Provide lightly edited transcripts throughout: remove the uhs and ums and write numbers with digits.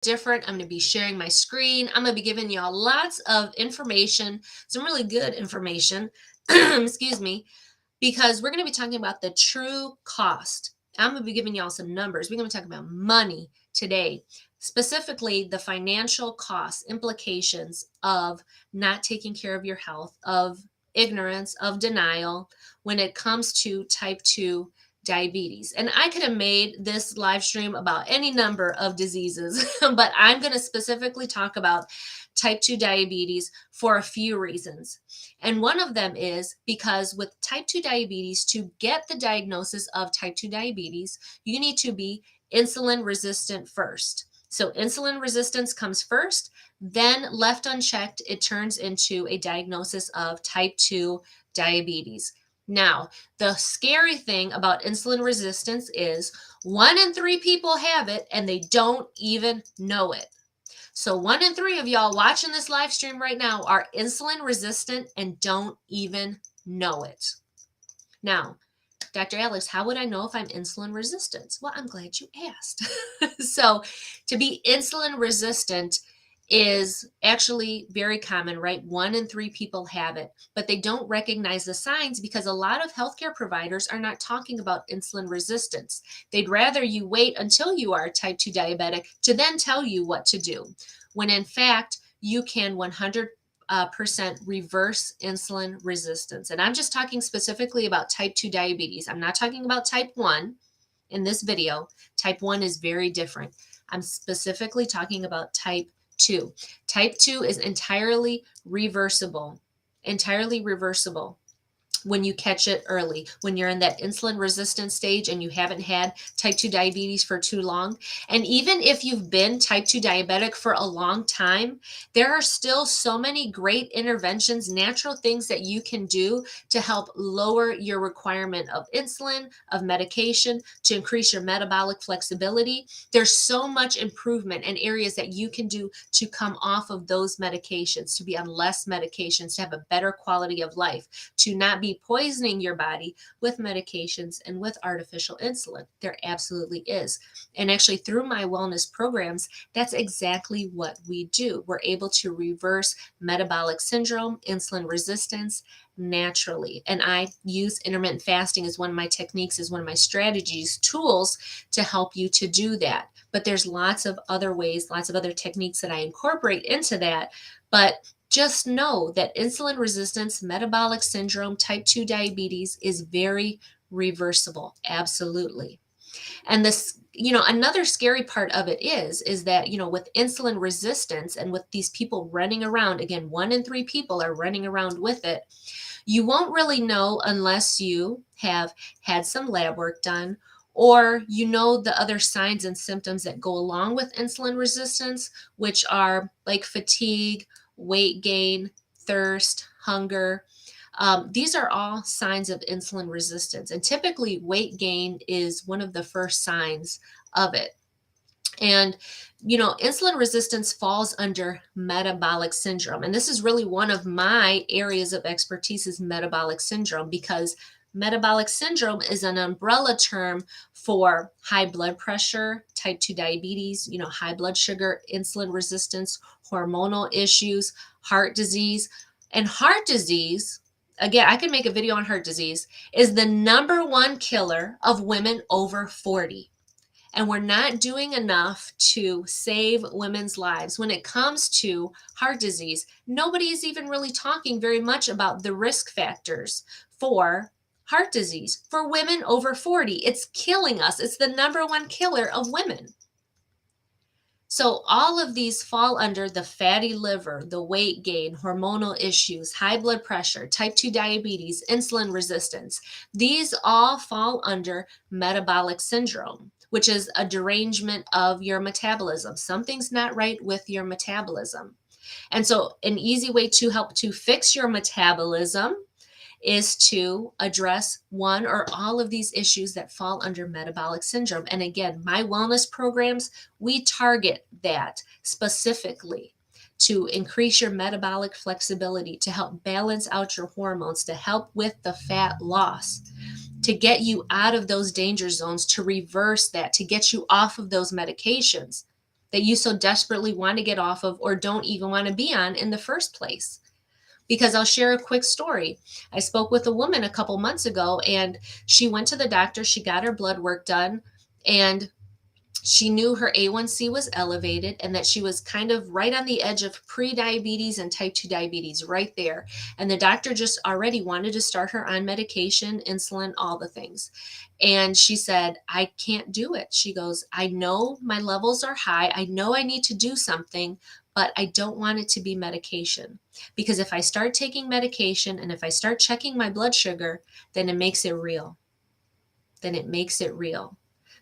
different. I'm going to be sharing my screen. I'm going to be giving y'all lots of information, some really good information, excuse me, because we're going to be talking about the true cost. I'm going to be giving y'all some numbers. We're going to talk about money today, specifically the financial costs, implications of not taking care of your health, of ignorance, of denial when it comes to type 2 diabetes. And I could have made this live stream about any number of diseases, but I'm going to specifically talk about type 2 diabetes for a few reasons. And one of them is because with type 2 diabetes, to get the diagnosis of type 2 diabetes, you need to be insulin resistant first. So insulin resistance comes first, then left unchecked, it turns into a diagnosis of type 2 diabetes. Now, the scary thing about insulin resistance is 1 in 3 people have it and they don't even know it. So 1 in 3 of y'all watching this live stream right now are insulin resistant and don't even know it. Now, Dr. Alex, how would I know if I'm insulin resistant? Well, I'm glad you asked. So to be insulin resistant is actually very common, right? 1 in 3 people have it, but they don't recognize the signs because a lot of healthcare providers are not talking about insulin resistance. They'd rather you wait until you are type 2 diabetic to then tell you what to do, when in fact, you can 100% reverse insulin resistance. And I'm just talking specifically about type 2 diabetes. I'm not talking about type 1 in this video. Type 1 is very different. I'm specifically talking about type 2. Type 2 is entirely reversible when you catch it early, when you're in that insulin resistant stage and you haven't had type 2 diabetes for too long. And even if you've been type 2 diabetic for a long time, there are still so many great interventions, natural things that you can do to help lower your requirement of insulin, of medication, to increase your metabolic flexibility. There's so much improvement and areas that you can do to come off of those medications, to be on less medications, to have a better quality of life, to not be poisoning your body with medications and with artificial insulin. There absolutely is. And actually, through my wellness programs, that's exactly what we do. We're able to reverse metabolic syndrome, insulin resistance naturally. And I use intermittent fasting as one of my techniques, as one of my strategies, tools to help you to do that. But there's lots of other ways, lots of other techniques that I incorporate into that. But just know that insulin resistance, metabolic syndrome, type 2 diabetes is very reversible. Absolutely. And this, another scary part of it is that, with insulin resistance and with these people running around, again, 1 in 3 people are running around with it. You won't really know unless you have had some lab work done, or the other signs and symptoms that go along with insulin resistance, which are like fatigue, weight gain, thirst, hunger. These are all signs of insulin resistance. And typically, weight gain is one of the first signs of it. And, insulin resistance falls under metabolic syndrome. And this is really one of my areas of expertise is metabolic syndrome, because metabolic syndrome is an umbrella term for high blood pressure, type 2 diabetes, high blood sugar, insulin resistance, hormonal issues, heart disease. And heart disease, again, I could make a video on heart disease, is the number one killer of women over 40. And we're not doing enough to save women's lives. When it comes to heart disease, nobody is even really talking very much about the risk factors for heart disease for women over 40. It's killing us. It's the number one killer of women. So all of these fall under the fatty liver, the weight gain, hormonal issues, high blood pressure, type 2 diabetes, insulin resistance. These all fall under metabolic syndrome, which is a derangement of your metabolism. Something's not right with your metabolism. And so an easy way to help to fix your metabolism is to address one or all of these issues that fall under metabolic syndrome. And again, my wellness programs, we target that specifically to increase your metabolic flexibility, to help balance out your hormones, to help with the fat loss, to get you out of those danger zones, to reverse that, to get you off of those medications. that you so desperately want to get off of or don't even want to be on in the first place. Because I'll share a quick story. I spoke with a woman a couple months ago, and she went to the doctor, she got her blood work done, and she knew her A1C was elevated and that she was kind of right on the edge of pre-diabetes and type 2 diabetes, right there. And the doctor just already wanted to start her on medication, insulin, all the things. And she said, I can't do it. She goes, I know my levels are high. I know I need to do something, but I don't want it to be medication. Because if I start taking medication and if I start checking my blood sugar, then it makes it real. Then it makes it real.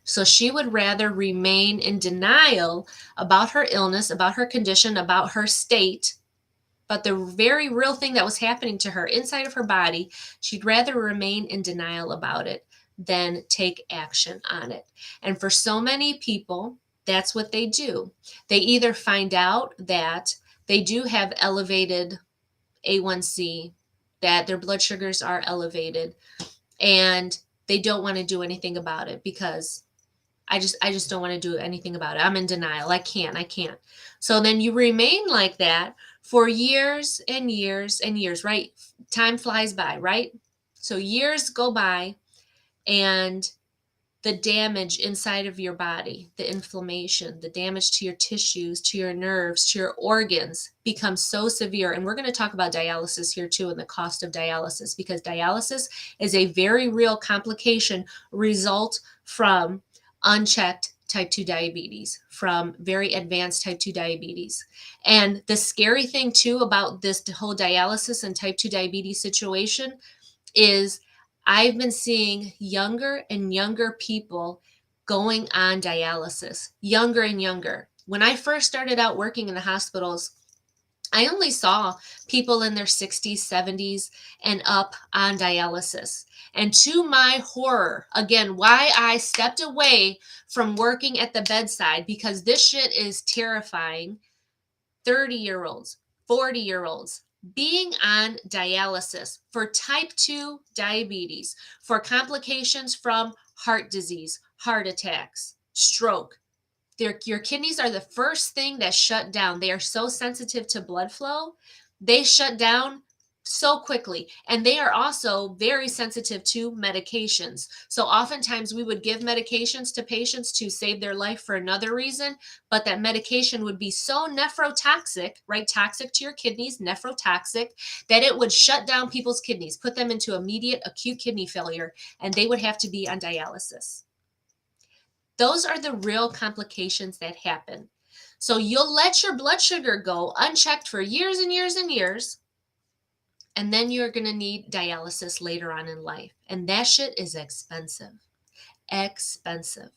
So she would rather remain in denial about her illness, about her condition, about her state, but the very real thing that was happening to her inside of her body, she'd rather remain in denial about it than take action on it. And for so many people, that's what they do. They either find out that they do have elevated A1C, that their blood sugars are elevated, and they don't want to do anything about it because I just don't want to do anything about it. I'm in denial. I can't. So then you remain like that for years and years and years, right? Time flies by, right? So years go by, and the damage inside of your body, the inflammation, the damage to your tissues, to your nerves, to your organs becomes so severe. And we're going to talk about dialysis here too, and the cost of dialysis, because dialysis is a very real complication result from unchecked type 2 diabetes, from very advanced type 2 diabetes. And the scary thing too about this whole dialysis and type 2 diabetes situation is I've been seeing younger and younger people going on dialysis, younger and younger. When I first started out working in the hospitals, I only saw people in their 60s, 70s, and up on dialysis. And to my horror, again, why I stepped away from working at the bedside, because this shit is terrifying. 30-year-olds, 40-year-olds being on dialysis for type 2 diabetes, for complications from heart disease, heart attacks, stroke. Your kidneys are the first thing that shut down. They are so sensitive to blood flow. They shut down so quickly. And they are also very sensitive to medications. So oftentimes we would give medications to patients to save their life for another reason, but that medication would be so nephrotoxic, right? Toxic to your kidneys, nephrotoxic, that it would shut down people's kidneys, put them into immediate acute kidney failure, and they would have to be on dialysis. Those are the real complications that happen. So you'll let your blood sugar go unchecked for years and years and years, and then you're going to need dialysis later on in life. And that shit is expensive. Expensive.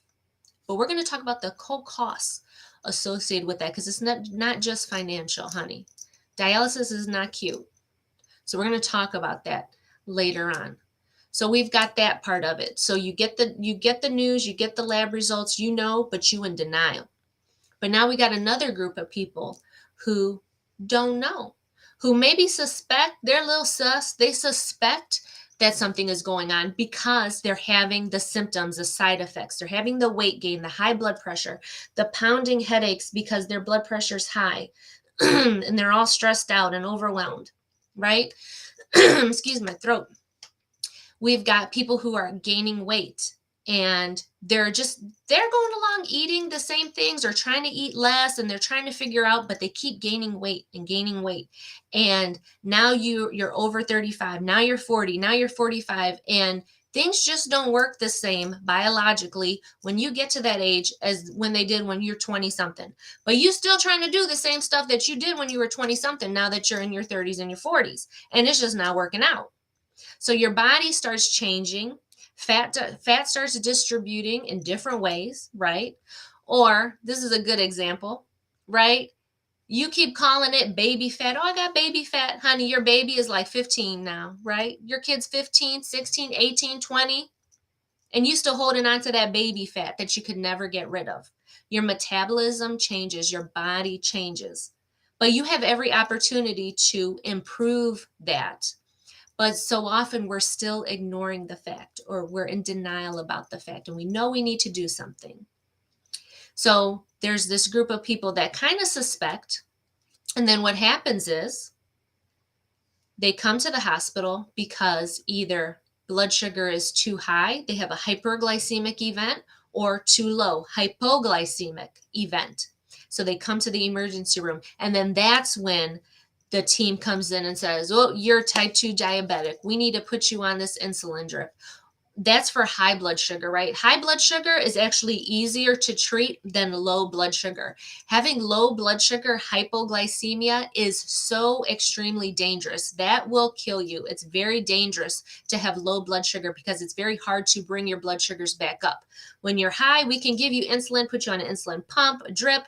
But we're going to talk about the costs associated with that, because it's not just financial, honey. Dialysis is not cute. So we're going to talk about that later on. So we've got that part of it. So you get the news, you get the lab results, but you in denial. But now we got another group of people who don't know, who maybe suspect, they're a little sus, they suspect that something is going on because they're having the symptoms, the side effects. They're having the weight gain, the high blood pressure, the pounding headaches because their blood pressure's high and they're all stressed out and overwhelmed, right? Excuse my throat. We've got people who are gaining weight and they're going along eating the same things or trying to eat less, and they're trying to figure out, but they keep gaining weight and gaining weight. And now you're over 35, now you're 40, now you're 45, and things just don't work the same biologically when you get to that age as when they did when you're 20 something. But you still trying to do the same stuff that you did when you were 20 something now that you're in your 30s and your 40s, and it's just not working out. So your body starts changing, fat starts distributing in different ways, right? Or this is a good example, right? You keep calling it baby fat. Oh, I got baby fat. Honey, your baby is like 15 now, right? Your kid's 15, 16, 18, 20, and you still holding on to that baby fat that you could never get rid of. Your metabolism changes, your body changes, but you have every opportunity to improve that. But so often we're still ignoring the fact, or we're in denial about the fact, and we know we need to do something. So there's this group of people that kind of suspect. And then what happens is they come to the hospital because either blood sugar is too high, they have a hyperglycemic event, or too low, hypoglycemic event. So they come to the emergency room. And then that's when the team comes in and says, oh, you're type 2 diabetic. We need to put you on this insulin drip. That's for high blood sugar, right? High blood sugar is actually easier to treat than low blood sugar. Having low blood sugar, hypoglycemia, is so extremely dangerous. That will kill you. It's very dangerous to have low blood sugar because it's very hard to bring your blood sugars back up. When you're high, we can give you insulin, put you on an insulin pump, a drip,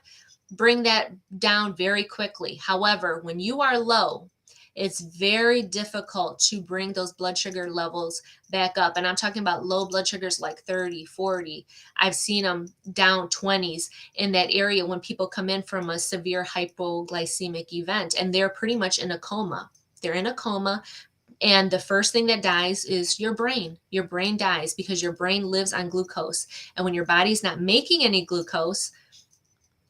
bring that down very quickly. However, when you are low, it's very difficult to bring those blood sugar levels back up. And I'm talking about low blood sugars like 30, 40. I've seen them down 20s in that area when people come in from a severe hypoglycemic event and they're pretty much in a coma. They're in a coma. And the first thing that dies is your brain. Your brain dies because your brain lives on glucose. And when your body's not making any glucose,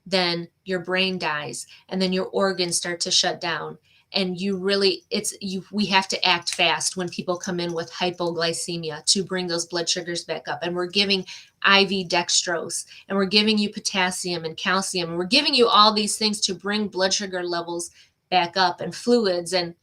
then your brain dies and then your organs start to shut down. And we have to act fast when people come in with hypoglycemia to bring those blood sugars back up. And we're giving IV dextrose, and we're giving you potassium and calcium, and we're giving you all these things to bring blood sugar levels back up, and fluids. And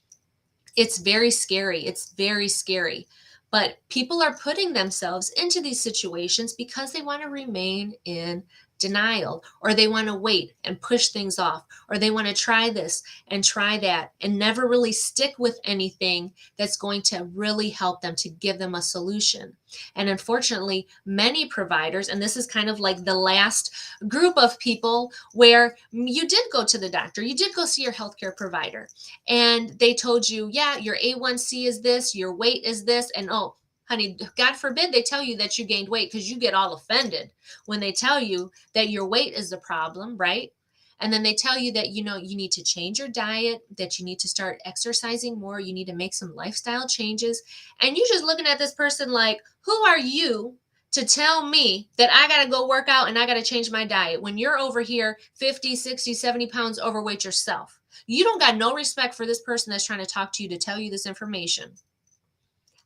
it's very scary. It's very scary. But people are putting themselves into these situations because they want to remain in denial, or they want to wait and push things off, or they want to try this and try that and never really stick with anything that's going to really help them, to give them a solution. And unfortunately, many providers, and this is kind of like the last group of people where you did go to the doctor, you did go see your healthcare provider, and they told you, yeah, your A1C is this, your weight is this, and oh, honey, God forbid they tell you that you gained weight, because you get all offended when they tell you that your weight is the problem, right? And then they tell you that, you need to change your diet, that you need to start exercising more, you need to make some lifestyle changes. And you're just looking at this person like, who are you to tell me that I got to go work out and I got to change my diet when you're over here 50, 60, 70 pounds overweight yourself? You don't got no respect for this person that's trying to talk to you, to tell you this information.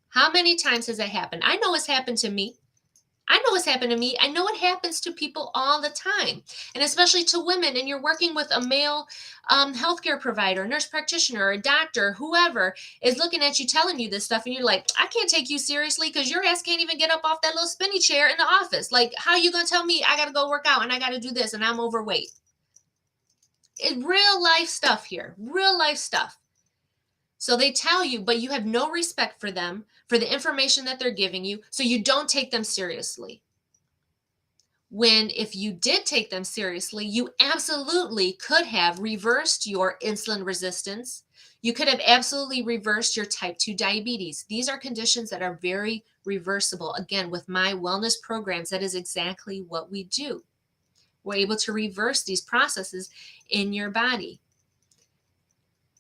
How many times has that happened? I know it's happened to me. I know it's happened to me. I know it happens to people all the time, and especially to women. And you're working with a male healthcare provider, nurse practitioner, a doctor, whoever is looking at you, telling you this stuff. And you're like, I can't take you seriously because your ass can't even get up off that little spinny chair in the office. Like, how are you going to tell me I got to go work out and I got to do this and I'm overweight? It's real life stuff here, real life stuff. So they tell you, but you have no respect for them, for the information that they're giving you, so you don't take them seriously. When if you did take them seriously, you absolutely could have reversed your insulin resistance. You could have absolutely reversed your type 2 diabetes. These are conditions that are very reversible. Again, with my wellness programs, that is exactly what we do. We're able to reverse these processes in your body.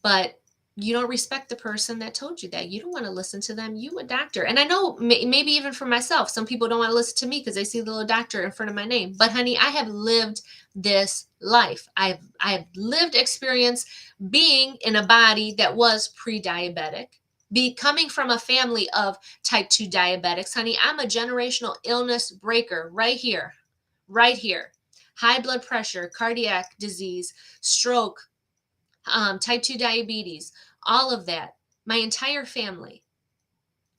But you don't respect the person that told you that. You don't want to listen to them. You a doctor. And I know maybe even for myself, some people don't want to listen to me because they see the little doctor in front of my name. But honey, I have lived this life. I've lived experience being in a body that was pre-diabetic, coming from a family of type 2 diabetics. Honey, I'm a generational illness breaker right here, right here. High blood pressure, cardiac disease, stroke, type 2 diabetes, all of that. My entire family.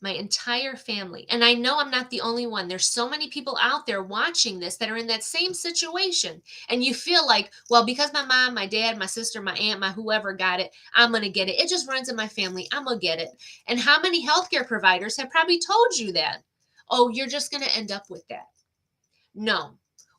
And I know I'm not the only one. There's so many people out there watching this that are in that same situation. And you feel like, well, because my mom, my dad, my sister, my aunt, my whoever got it, I'm going to get it. It just runs in my family. I'm going to get it. And how many healthcare providers have probably told you that? Oh, you're just going to end up with that. No,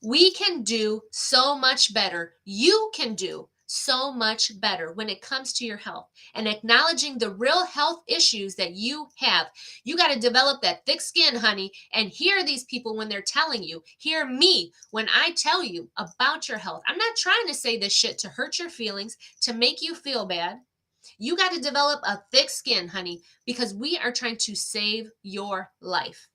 we can do so much better. You can do so much better when it comes to your health and acknowledging the real health issues that you have. You got to develop that thick skin, honey, and hear these people when they're telling you. Hear me when I tell you about your health. I'm not trying to say this shit to hurt your feelings, to make you feel bad. You got to develop a thick skin, honey, because we are trying to save your life.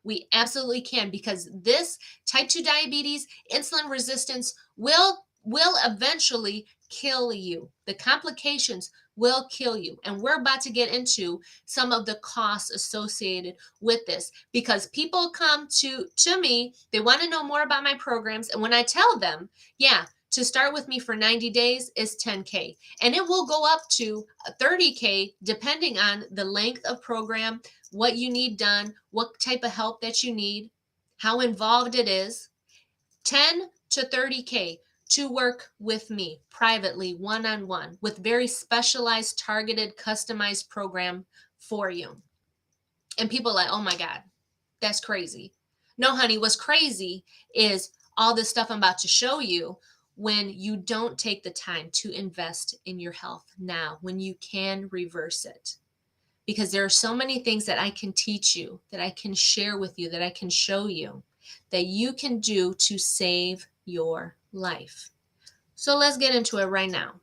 We absolutely can, because this type 2 diabetes, insulin resistance will eventually kill you. The complications will kill you. And we're about to get into some of the costs associated with this, because people come to me, they want to know more about my programs, and when I tell them, yeah, to start with me for 90 days is 10K, and it will go up to 30K depending on the length of program, what you need done, what type of help that you need, how involved it is. 10 to 30K to work with me privately, one-on-one, with very specialized, targeted, customized program for you. And people are like, oh my God, that's crazy. No, honey, what's crazy is all this stuff I'm about to show you when you don't take the time to invest in your health now, when you can reverse it. Because there are so many things that I can teach you, that I can share with you, that I can show you, that you can do to save your life. So let's get into it right now.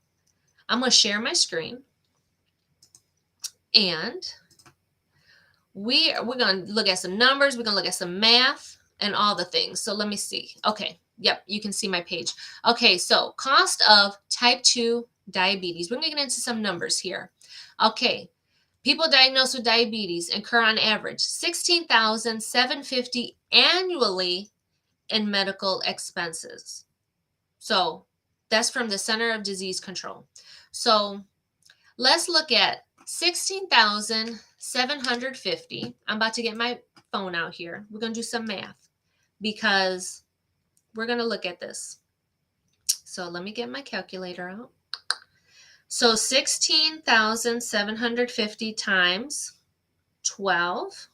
I'm going to share my screen, and we're going to look at some numbers, we're going to look at some math and all the things. So let me see. Okay. Yep, you can see my page. Okay, so cost of type 2 diabetes. We're going to get into some numbers here. Okay. People diagnosed with diabetes incur on average $16,750 annually in medical expenses. So that's from the Center of Disease Control. So let's look at 16,750. I'm about to get my phone out here. We're going to do some math because we're going to look at this. So let me get my calculator out. So 16,750 times 12.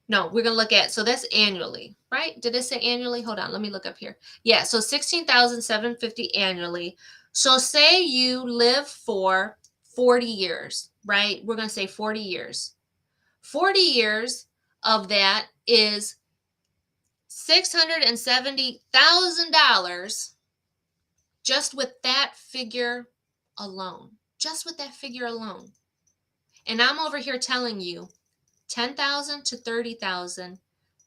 No, we're going to look at, so that's annually, right? Did it say annually? Hold on, let me look up here. Yeah, so 16,750 annually. So say you live for 40 years, right? We're going to say 40 years. 40 years of that is $670,000 just with that figure alone. Just with that figure alone. And I'm over here telling you 10,000 to 30,000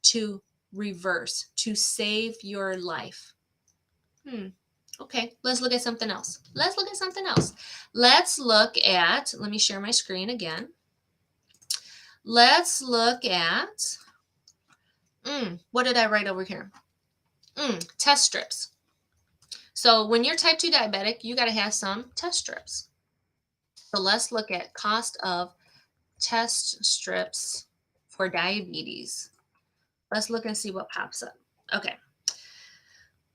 to reverse, to save your life. Okay, let's look at something else. Let's look at, let me share my screen again. Let's look at, what did I write over here? Test strips. So when you're type 2 diabetic, you got to have some test strips. So let's look at cost of test strips for diabetes. Let's look and see what pops up. Okay.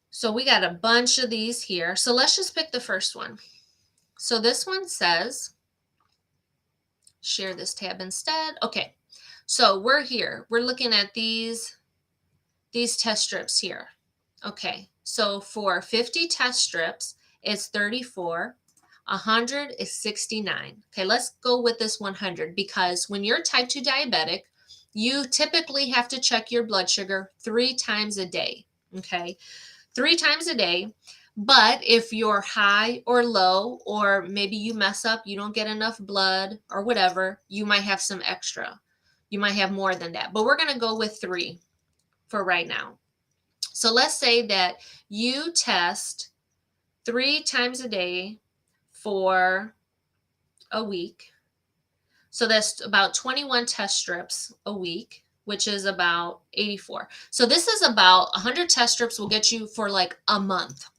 So we got a bunch of these here. So let's just pick the first one. So this one says, share this tab instead. Okay. So we're here. We're looking at these test strips here. Okay. So for 50 test strips, it's 34. 100 is 69. Okay, let's go with this 100, because when you're type 2 diabetic, you typically have to check your blood sugar 3 times a day. Okay, 3 times a day. But if you're high or low, or maybe you mess up, you don't get enough blood or whatever, you might have some extra. You might have more than that. But we're going to go with 3 for right now. So let's say that you test 3 times a day for a week. So that's about 21 test strips a week, which is about 84. So this is about 100 test strips will get you for like a month.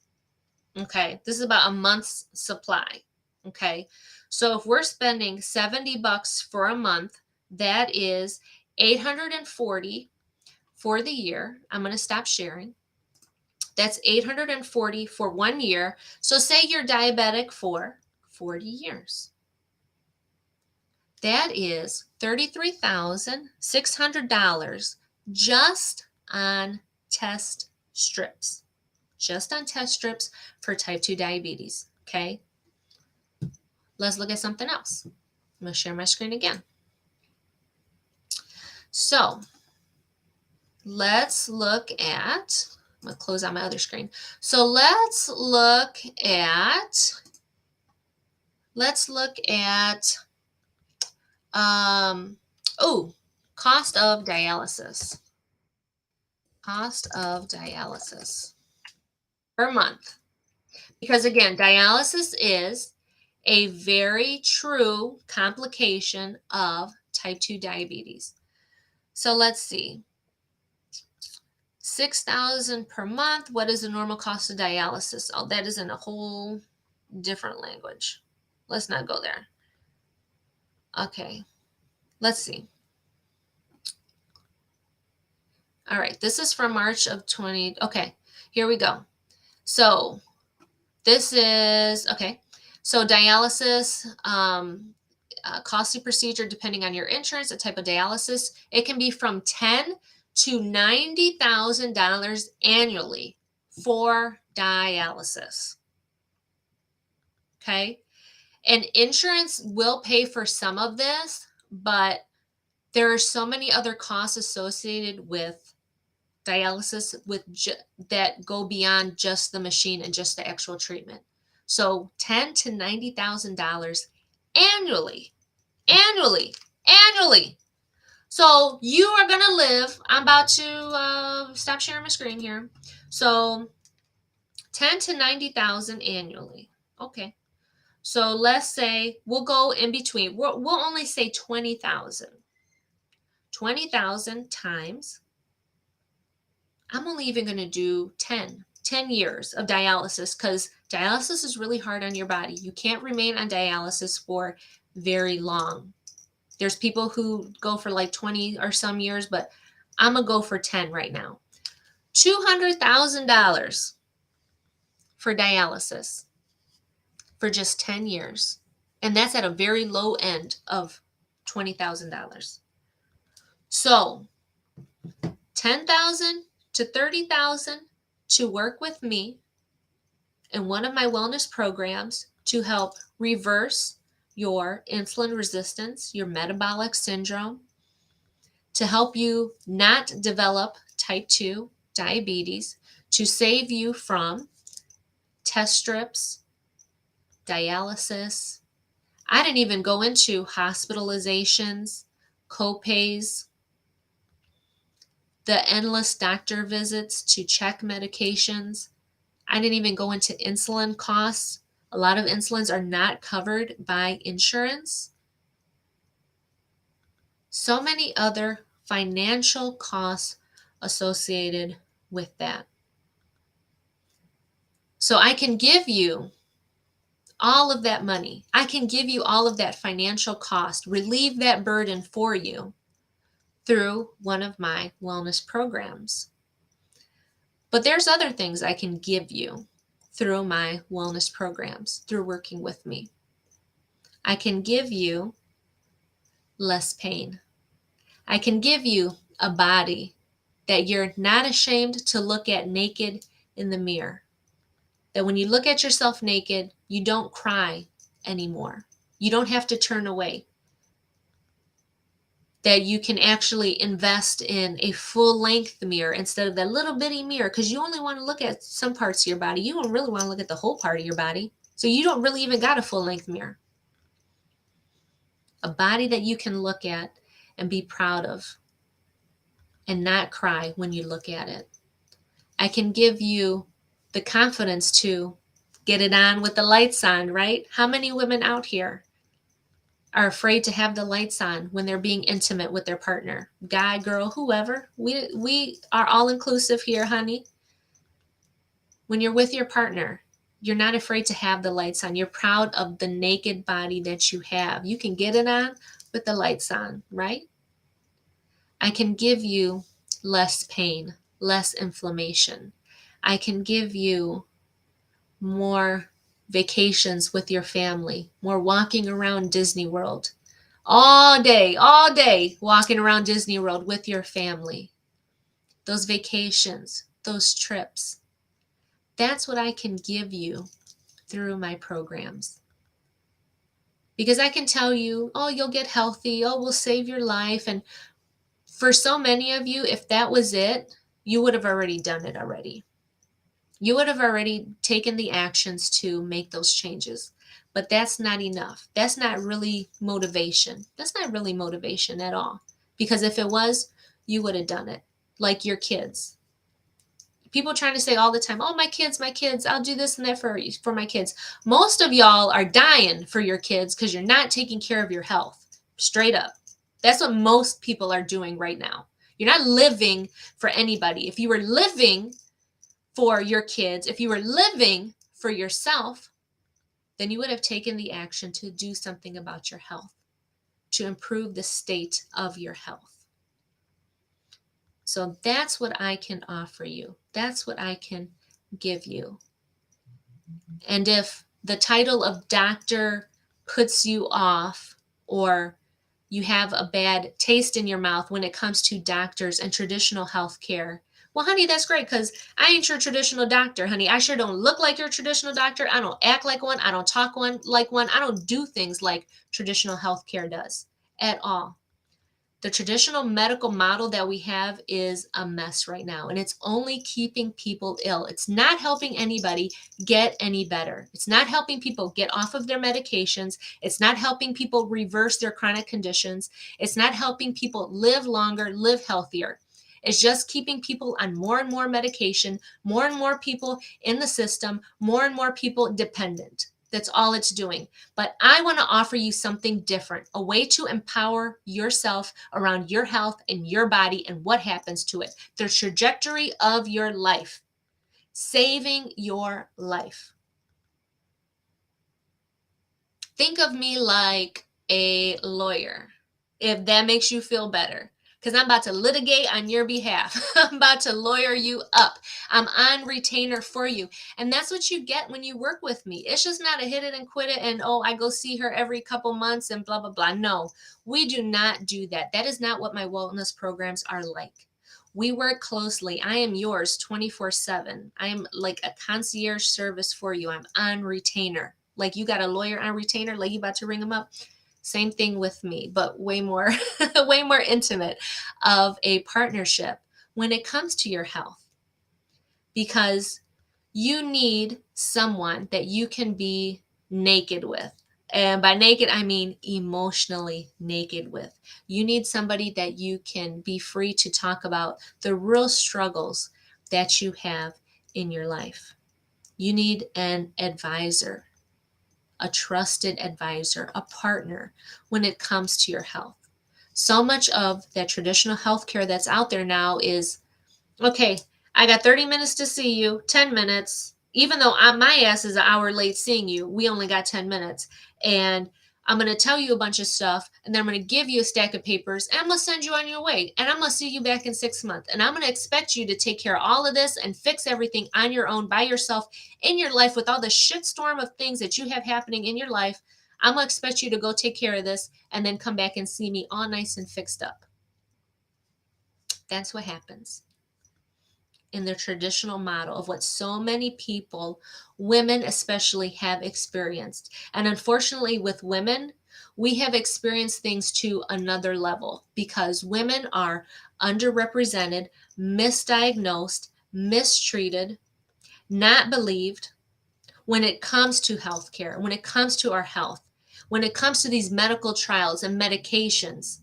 Okay, this is about a month's supply. Okay, so if we're spending $70 for a month, that is 840 for the year. I'm going to stop sharing. That's 840 for 1 year. So say you're diabetic for 40 years. That is $33,600 just on test strips. Just on test strips for type 2 diabetes. Okay. Let's look at something else. I'm going to share my screen again. So let's look at, I'm going to close out my other screen. So let's look at Cost of dialysis. Cost of dialysis per month. Because again, dialysis is a very true complication of type 2 diabetes. So let's see. 6,000 per month. What is the normal cost of dialysis? Oh, that is in a whole different language. Let's not go there. Okay. Let's see. All right. This is from March of 20. Okay. Here we go. So this is, okay. So dialysis, costly procedure depending on your insurance, the type of dialysis. It can be from $10,000 to $90,000 annually for dialysis. Okay. And insurance will pay for some of this, but there are so many other costs associated with dialysis that go beyond just the machine and just the actual treatment. So $10,000 to $90,000 annually, annually. So you are going to live, I'm about to stop sharing my screen here. So 10 to 90,000 annually. Okay. So let's say we'll go in between. We'll only say 20,000. 20,000 times, I'm only even going to do 10 years of dialysis, because dialysis is really hard on your body. You can't remain on dialysis for very long. There's people who go for like 20 or some years, but I'm going to go for 10 right now. $200,000 for dialysis for just 10 years. And that's at a very low end of $20,000. So 10,000 to 30,000 to work with me in one of my wellness programs to help reverse your insulin resistance, your metabolic syndrome, to help you not develop type 2 diabetes, to save you from test strips, dialysis. I didn't even go into hospitalizations, copays, the endless doctor visits to check medications. I didn't even go into insulin costs. A lot of insulins are not covered by insurance. So many other financial costs associated with that. So I can give you all of that money. I can give you all of that financial cost, relieve that burden for you through one of my wellness programs. But there's other things I can give you through my wellness programs, through working with me. I can give you less pain. I can give you a body that you're not ashamed to look at naked in the mirror. That when you look at yourself naked, you don't cry anymore. You don't have to turn away. That you can actually invest in a full-length mirror instead of that little bitty mirror, because you only want to look at some parts of your body. You don't really want to look at the whole part of your body. So you don't really even got a full-length mirror. A body that you can look at and be proud of and not cry when you look at it. I can give you the confidence to get it on with the lights on, right? How many women out here are afraid to have the lights on when they're being intimate with their partner? Guy, girl, whoever. We are all inclusive here, honey. When you're with your partner, you're not afraid to have the lights on. You're proud of the naked body that you have. You can get it on with the lights on, right? I can give you less pain, less inflammation. I can give you more vacations with your family, more walking around Disney World. All day walking around Disney World with your family. Those vacations, those trips. That's what I can give you through my programs. Because I can tell you, oh, you'll get healthy, oh, we'll save your life. And for so many of you, if that was it, you would have already done it already. You would have already taken the actions to make those changes. But that's not enough. That's not really motivation. That's not really motivation at all. Because if it was, you would have done it. Like your kids. People trying to say all the time, oh, my kids, I'll do this and that for my kids. Most of y'all are dying for your kids because you're not taking care of your health. Straight up. That's what most people are doing right now. You're not living for anybody. If you were living for your kids, if you were living for yourself, then you would have taken the action to do something about your health, to improve the state of your health. So that's what I can offer you. That's what I can give you. And if the title of doctor puts you off, or you have a bad taste in your mouth when it comes to doctors and traditional health care, well, honey, that's great, because I ain't your traditional doctor, honey. I sure don't look like your traditional doctor. I don't act like one. I don't talk like one. I don't do things like traditional health care does at all. The traditional medical model that we have is a mess right now, and it's only keeping people ill. It's not helping anybody get any better. It's not helping people get off of their medications. It's not helping people reverse their chronic conditions. It's not helping people live longer, live healthier. It's just keeping people on more and more medication, more and more people in the system, more and more people dependent. That's all it's doing. But I want to offer you something different, a way to empower yourself around your health and your body and what happens to it, the trajectory of your life, saving your life. Think of me like a lawyer, if that makes you feel better. Because I'm about to litigate on your behalf. I'm about to lawyer you up. I'm on retainer for you. And that's what you get when you work with me. It's just not a hit it and quit it and, oh, I go see her every couple months and blah, blah, blah. No, we do not do that. That is not what my wellness programs are like. We work closely. I am yours 24/7. I am like a concierge service for you. I'm on retainer. Like you got a lawyer on retainer, like you about to ring them up. Same thing with me, but way more, way more intimate of a partnership when it comes to your health. Because you need someone that you can be naked with. And by naked, I mean emotionally naked with. You need somebody that you can be free to talk about the real struggles that you have in your life. You need an advisor, a trusted advisor, a partner when it comes to your health. So much of that traditional healthcare that's out there now is, okay, I got 30 minutes to see you, 10 minutes. Even though my ass is an hour late seeing you, we only got 10 minutes. And I'm going to tell you a bunch of stuff, and then I'm going to give you a stack of papers, and I'm going to send you on your way. And I'm going to see you back in 6 months. And I'm going to expect you to take care of all of this and fix everything on your own by yourself in your life with all the shitstorm of things that you have happening in your life. I'm going to expect you to go take care of this and then come back and see me all nice and fixed up. That's what happens in the traditional model of what so many people, women especially, have experienced. And unfortunately, with women, we have experienced things to another level because women are underrepresented, misdiagnosed, mistreated, not believed when it comes to healthcare, when it comes to our health, when it comes to these medical trials and medications.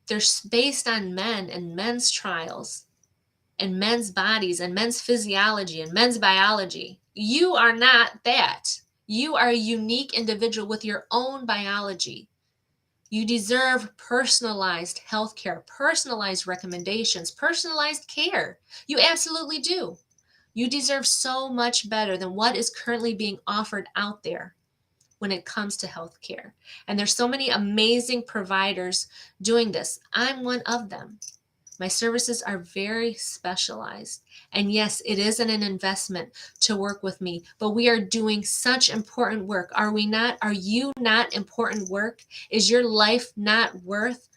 They're based on men and men's trials and men's bodies and men's physiology and men's biology. You are not that. You are a unique individual with your own biology. You deserve personalized healthcare, personalized recommendations, personalized care. You absolutely do. You deserve so much better than what is currently being offered out there when it comes to healthcare. And there's so many amazing providers doing this. I'm one of them. My services are very specialized. And yes, it is an investment to work with me, but we are doing such important work. Are we not? Are you not important work? Is your life not worth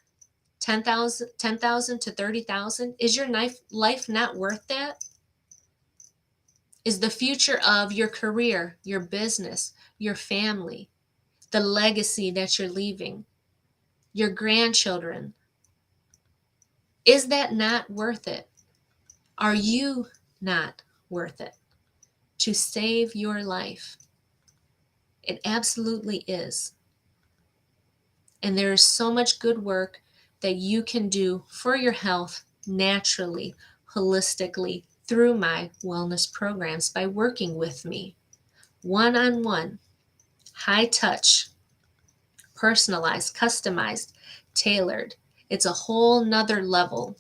10,000 to 30,000? Is your life not worth that? Is the future of your career, your business, your family, the legacy that you're leaving, your grandchildren, is that not worth it? Are you not worth it to save your life? It absolutely is. And there is so much good work that you can do for your health naturally, holistically, through my wellness programs by working with me one-on-one, high touch, personalized, customized, tailored. It's a whole nother level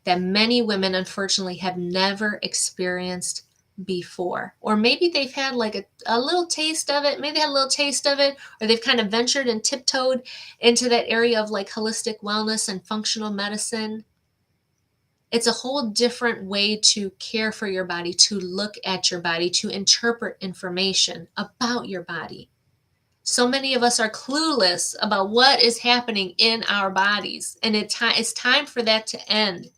that many women unfortunately have never experienced before. Or maybe they've had like a little taste of it, maybe they had a little taste of it, or they've kind of ventured and tiptoed into that area of like holistic wellness and functional medicine. It's a whole different way to care for your body, to look at your body, to interpret information about your body. So many of us are clueless about what is happening in our bodies, and it's time for that to end.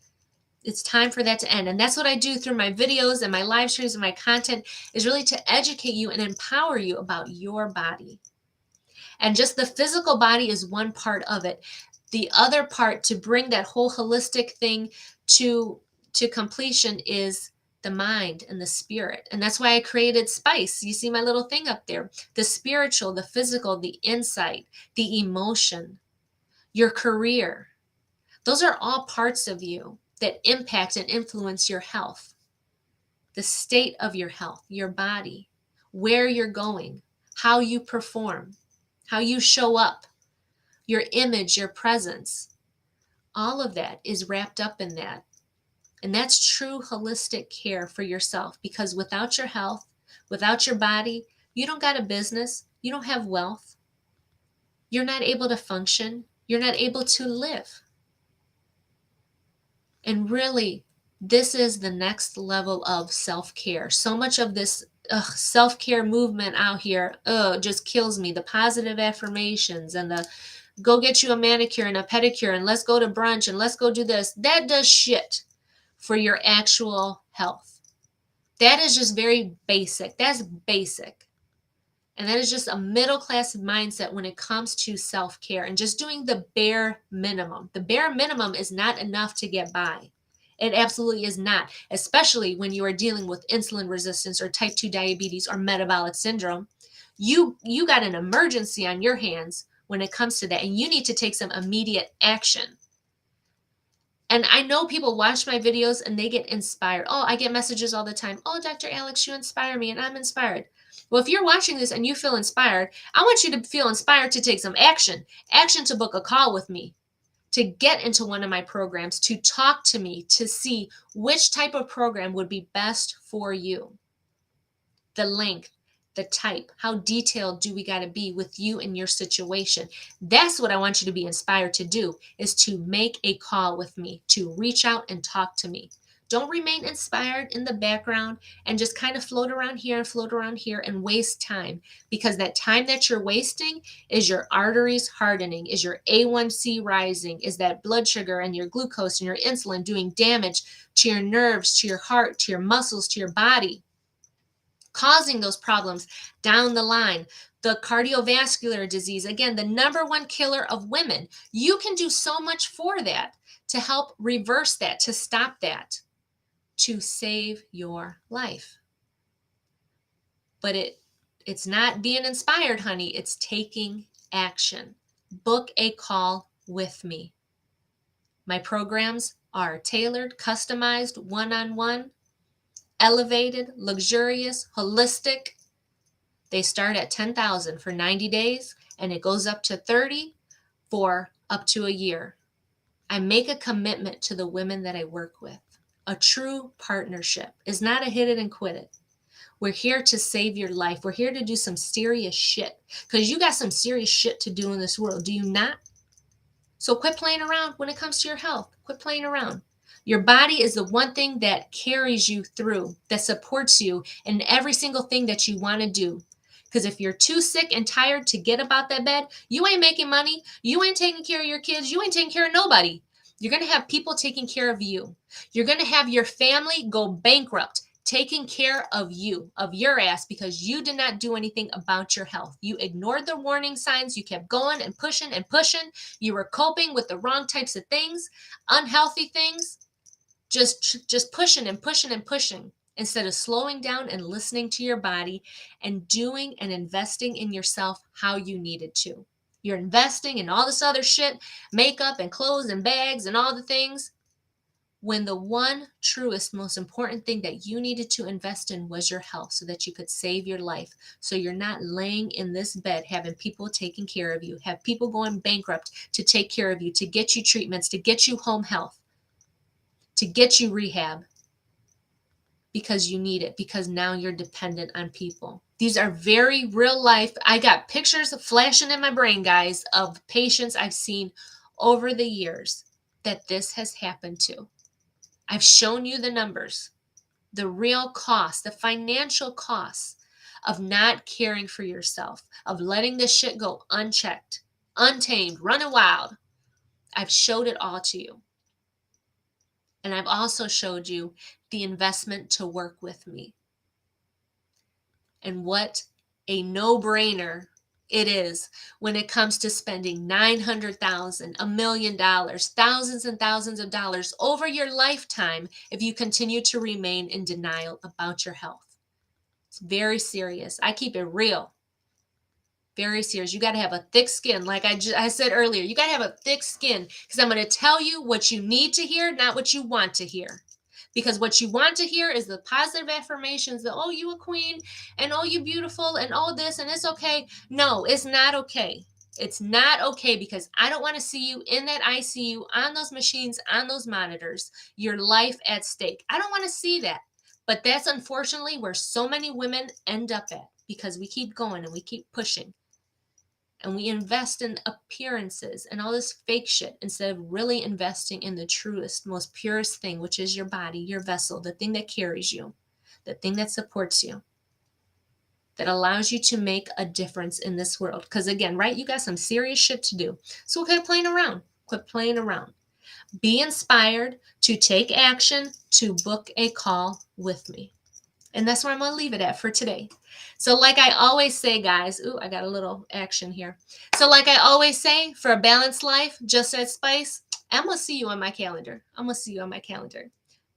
It's time for that to end. And that's what I do through my videos and my live streams and my content, is really to educate you and empower you about your body. And just the physical body is one part of it. The other part, to bring that whole holistic thing to completion, is the mind and the spirit. And that's why I created Spice. You see my little thing up there. The spiritual, the physical, the insight, the emotion, your career. Those are all parts of you that impact and influence your health, the state of your health, your body, where you're going, how you perform, how you show up, your image, your presence. All of that is wrapped up in that. And that's true holistic care for yourself, because without your health, without your body, you don't got a business, you don't have wealth, you're not able to function, you're not able to live. And really, this is the next level of self-care. So much of this self-care movement out here just kills me. The positive affirmations and the go get you a manicure and a pedicure and let's go to brunch and let's go do this. That does shit for your actual health. That is just very basic. That's basic. And that is just a middle class mindset when it comes to self-care and just doing the bare minimum. The bare minimum is not enough to get by. It absolutely is not, especially when you are dealing with insulin resistance or type 2 diabetes or metabolic syndrome. You got an emergency on your hands when it comes to that, and you need to take some immediate action. And I know people watch my videos and they get inspired. Oh, I get messages all the time. Oh, Dr. Alex, you inspire me, and I'm inspired. Well, if you're watching this and you feel inspired, I want you to feel inspired to take some action. Action to book a call with me, to get into one of my programs, to talk to me, to see which type of program would be best for you. The length, the type, how detailed do we got to be with you and your situation? That's what I want you to be inspired to do, is to make a call with me, to reach out and talk to me. Don't remain inspired in the background and just kind of float around here and float around here and waste time, because that time that you're wasting is your arteries hardening, is your A1C rising, is that blood sugar and your glucose and your insulin doing damage to your nerves, to your heart, to your muscles, to your body, causing those problems down the line. The cardiovascular disease, again, the number one killer of women. You can do so much for that, to help reverse that, to stop that, to save your life. But it's not being inspired, honey. It's taking action. Book a call with me. My programs are tailored, customized, one-on-one, elevated, luxurious, holistic. They start at $10,000 for 90 days, and it goes up to $30,000 for up to a year. I make a commitment to the women that I work with. A true partnership is not a hit it and quit it. We're here to save your life. We're here to do some serious shit, because you got some serious shit to do in this world. Do you not? So quit playing around when it comes to your health. Quit playing around. Your body is the one thing that carries you through, that supports you in every single thing that you want to do. Because if you're too sick and tired to get about that bed, you ain't making money. You ain't taking care of your kids. You ain't taking care of nobody. You're going to have people taking care of you. You're going to have your family go bankrupt taking care of you, of your ass, because you did not do anything about your health. You ignored the warning signs. You kept going and pushing and pushing. You were coping with the wrong types of things, unhealthy things, just pushing and pushing and pushing, instead of slowing down and listening to your body and doing and investing in yourself how you needed to. You're investing in all this other shit, makeup and clothes and bags and all the things, when the one truest, most important thing that you needed to invest in was your health so that you could save your life. So you're not laying in this bed having people taking care of you, have people going bankrupt to take care of you, to get you treatments, to get you home health, to get you rehab because you need it, because now you're dependent on people. These are very real life. I got pictures flashing in my brain, guys, of patients I've seen over the years that this has happened to. I've shown you the numbers, the real cost, the financial costs of not caring for yourself, of letting this shit go unchecked, untamed, running wild. I've showed it all to you. And I've also showed you the investment to work with me. And what a no-brainer it is when it comes to spending $900,000, $1 million, thousands and thousands of dollars over your lifetime if you continue to remain in denial about your health. It's very serious. I keep it real. Very serious. You got to have a thick skin. Like I said earlier, you got to have a thick skin because I'm going to tell you what you need to hear, not what you want to hear. Because what you want to hear is the positive affirmations that, oh, you a queen, and oh, you beautiful, and oh, this, and it's okay. No, it's not okay. It's not okay because I don't want to see you in that ICU, on those machines, on those monitors, your life at stake. I don't want to see that. But that's unfortunately where so many women end up at because we keep going and we keep pushing. And we invest in appearances and all this fake shit instead of really investing in the truest, most purest thing, which is your body, your vessel, the thing that carries you, the thing that supports you, that allows you to make a difference in this world. Because again, right, you got some serious shit to do. So quit playing around. Quit playing around. Be inspired to take action, to book a call with me. And that's where I'm going to leave it at for today. So like I always say, guys, ooh, I got a little action here. So like I always say, for a balanced life, just as spice, I'm going to see you on my calendar. I'm going to see you on my calendar.